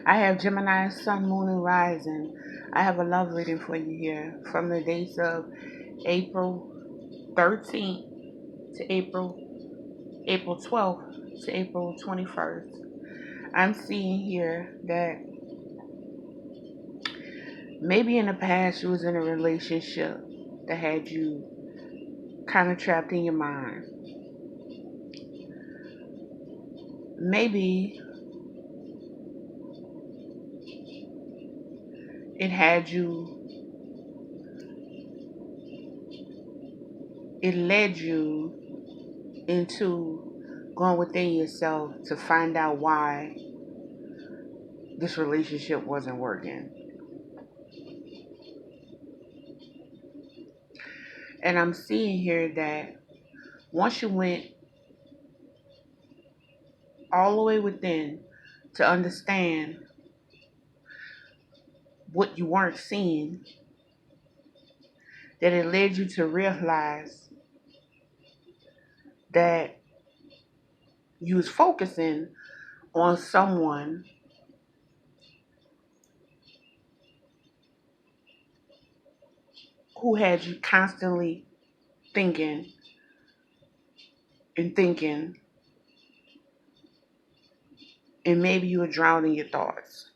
I have Gemini, Sun, Moon, and Rising. I have a love reading for you here from the dates of April 13th to April 12th to April 21st. I'm seeing here that maybe in the past you was in a relationship that had you kind of trapped in your mind. Maybe it had you, it led you into going within yourself to find out why this relationship wasn't working. And I'm seeing here that once you went all the way within to understand what you weren't seeing, that it led you to realize that you was focusing on someone who had you constantly thinking and thinking, and maybe you were drowning your thoughts.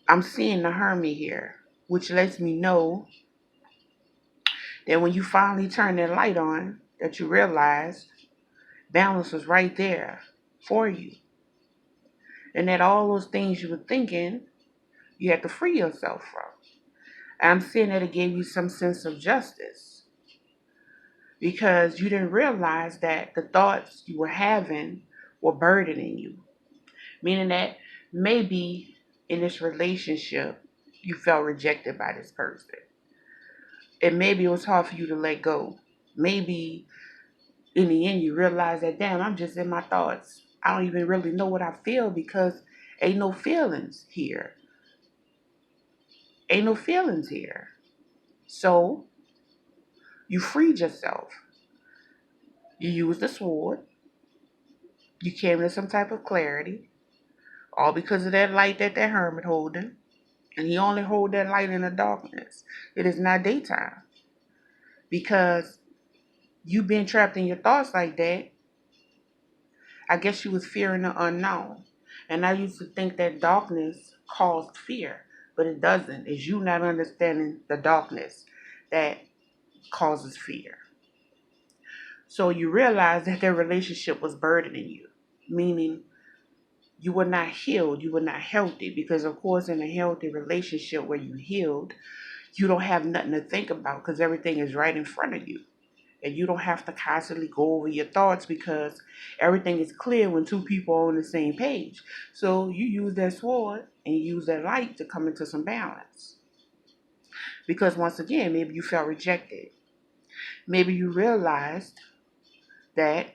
I'm seeing the Hermit here, which lets me know that when you finally turn that light on, that you realize balance was right there for you. And that all those things you were thinking, you had to free yourself from. I'm seeing that it gave you some sense of justice because you didn't realize that the thoughts you were having were burdening you. Meaning that maybe in this relationship, you felt rejected by this person. And maybe it was hard for you to let go. Maybe in the end you realize that, damn, I'm just in my thoughts. I don't even really know what I feel because ain't no feelings here. Ain't no feelings here. So you freed yourself. You used the sword. You came to some type of clarity. All because of that light that hermit holding. And he only hold that light in the darkness. It is not daytime. Because you been trapped in your thoughts like that, I guess you was fearing the unknown. And I used to think that darkness caused fear. But it doesn't. It's you not understanding the darkness that causes fear. So you realize that their relationship was burdening you, meaning you were not healed, you were not healthy. Because, of course, in a healthy relationship where you healed, you don't have nothing to think about because everything is right in front of you. And you don't have to constantly go over your thoughts because everything is clear when two people are on the same page. So you use that sword and you use that light to come into some balance. Because once again, maybe you felt rejected. Maybe you realized that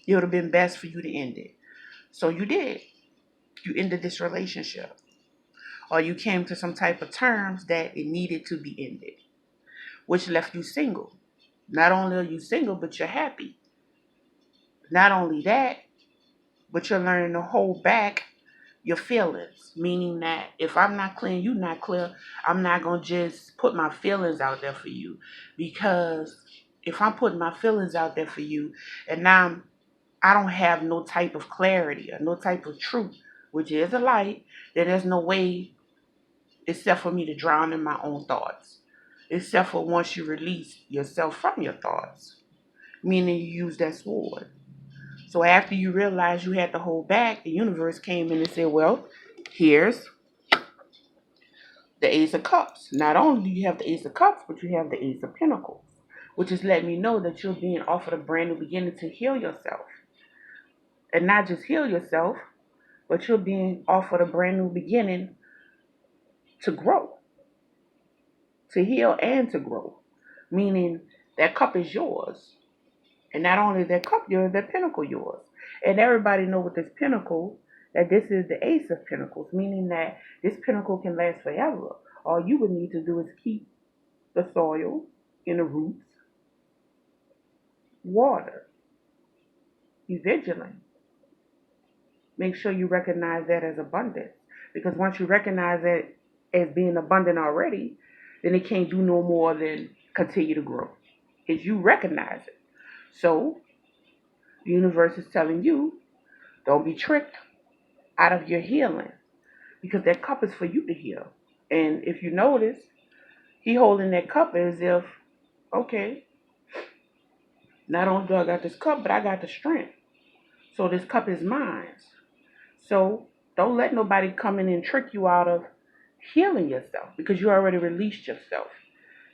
it would have been best for you to end it. So you did. You ended this relationship. Or you came to some type of terms that it needed to be ended, which left you single. Not only are you single, but you're happy. Not only that, but you're learning to hold back your feelings. Meaning that if I'm not clear, you're not clear, I'm not going to just put my feelings out there for you. Because if I'm putting my feelings out there for you and now I don't have no type of clarity or no type of truth, which is a light, then there's no way except for me to drown in my own thoughts. Except for once you release yourself from your thoughts, meaning you use that sword. So after you realized you had to hold back, the universe came in and said, well, here's the Ace of Cups. Not only do you have the Ace of Cups, but you have the Ace of Pentacles, which is letting me know that you're being offered a brand new beginning to heal yourself. And not just heal yourself, but you're being offered a brand new beginning to grow, to heal and to grow. Meaning that cup is yours. And not only that cup yours, that pinnacle yours. And everybody know with this pinnacle that this is the Ace of Pentacles, meaning that this pinnacle can last forever. All you would need to do is keep the soil in the roots, water, be vigilant, make sure you recognize that as abundance. Because once you recognize it as being abundant already, then it can't do no more than continue to grow. Because you recognize it. So the universe is telling you, don't be tricked out of your healing. Because that cup is for you to heal. And if you notice, he holding that cup as if, okay, not only do I got this cup, but I got the strength. So this cup is mine. So don't let nobody come in and trick you out of healing yourself because you already released yourself.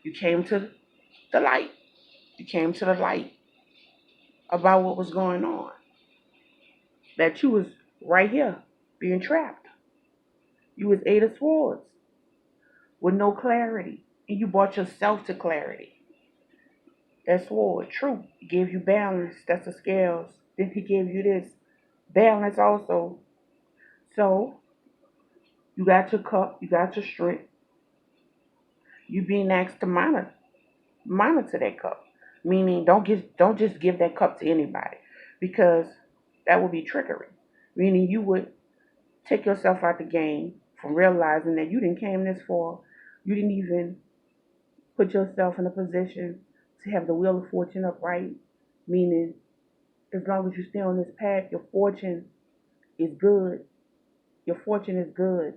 You came to the light. You came to the light about what was going on. That you was right here being trapped. You was Eight of Swords with no clarity. And you brought yourself to clarity. That sword, truth, gave you balance. That's the scales. Then he gave you this balance also. So you got your cup, you got your strength. You being asked to monitor that cup. Meaning don't just give that cup to anybody. Because that would be trickery. Meaning you would take yourself out the game from realizing that you didn't came this far. You didn't even put yourself in a position to have the wheel of fortune upright. Meaning as long as you stay on this path, your fortune is good. Your fortune is good.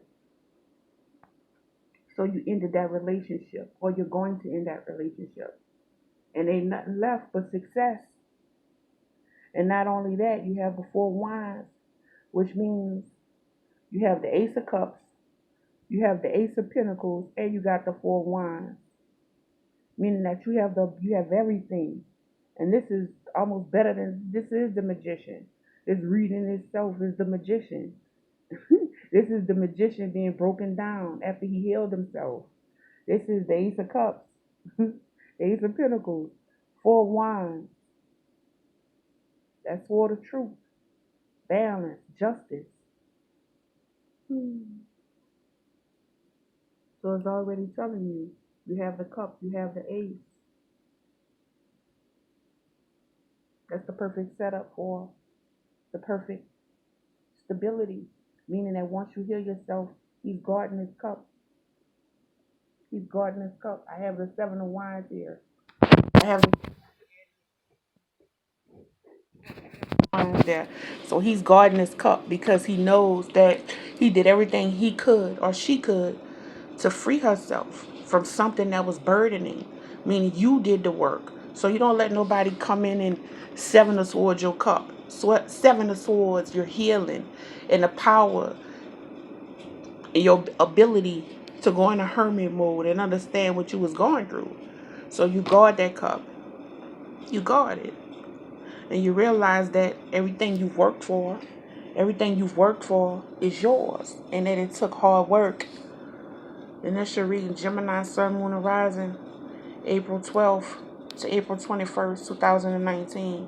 So you ended that relationship, or you're going to end that relationship. And ain't nothing left but success. And not only that, you have the Four Wands, which means you have the Ace of Cups, you have the Ace of Pentacles, and you got the Four Wands. Meaning that you have everything. And this is almost better than this is the magician. This reading itself is the magician. This is the magician being broken down after he healed himself. This is the Ace of Cups, the Ace of Pentacles, Four Wands. That's Sword of Truth, balance, justice. So it's already telling you, you have the cup, you have the ace. That's the perfect setup for the perfect stability. Meaning that once you heal yourself, he's guarding his cup. He's guarding his cup. I have the Seven of Wands here. I have the Wands there. So he's guarding his cup because he knows that he did everything he could or she could to free herself from something that was burdening. Meaning you did the work. So you don't let nobody come in and Seven of Swords your cup. Seven of Swords, your healing and the power and your ability to go in a hermit mode and understand what you was going through. So you guard that cup. You guard it. And you realize that everything you've worked for is yours. And that it took hard work. And that's your reading Gemini, Sun, Moon, and Rising, April 12th to April 21st, 2019.